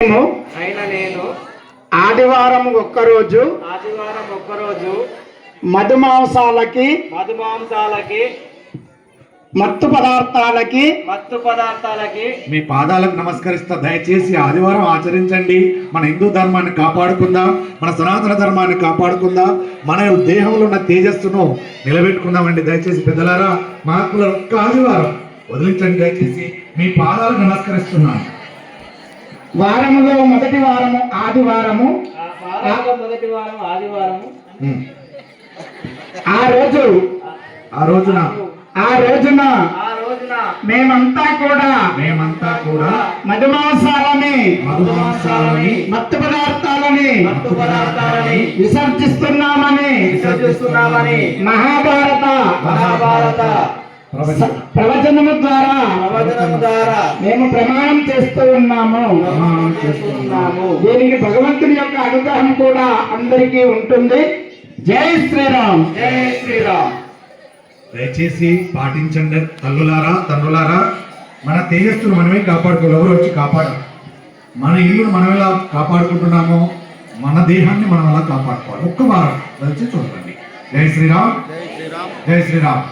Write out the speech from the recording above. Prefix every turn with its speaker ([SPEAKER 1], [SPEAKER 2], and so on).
[SPEAKER 1] నేను
[SPEAKER 2] ఆదివారం ఒక్కరోజు మధుమాంసాలకి మత్తు పదార్థాలకి
[SPEAKER 3] మీ పాదాలకు నమస్కరిస్తా. దయచేసి ఆదివారం ఆచరించండి. మన హిందూ ధర్మాన్ని కాపాడుకుందాం, మన సనాతన ధర్మాన్ని కాపాడుకుందాం, మన దేహంలో ఉన్న తేజస్సును నిలబెట్టుకుందామండి. దయచేసి పెద్దలారా, మహాత్ముల ఒక్క ఆదివారం వదిలించండి. దయచేసి మీ పాదాలకు నమస్కరిస్తున్నాను.
[SPEAKER 2] వారములో మొదటి వారము ఆదివారము. ఆ రోజున మేమంతా కూడా మధుమాంసాలని మత్తు పదార్థాలని విసర్జిస్తున్నామని మహాభారత ప్రవచనము ద్వారా మేము ప్రమాణం చేస్తూ ఉన్నాము. దీనికి భగవంతుని యొక్క అనుగ్రహం కూడా అందరికీ ఉంటుంది. జై శ్రీరామ్.
[SPEAKER 1] జై శ్రీరామ్.
[SPEAKER 3] దయచేసి పాటించండి. తండ్రులారా, మన తేజస్సును మనమే కాపాడుకోవాలి. ఎవరు వచ్చి కాపాడాలి? మన ఇల్లును మనం ఎలా కాపాడుకుంటున్నామో మన దేహాన్ని మనం ఎలా కాపాడుకోవాలి. ఒక్క వారం వచ్చి చూడండి. జై శ్రీరామ్. జై శ్రీరామ్.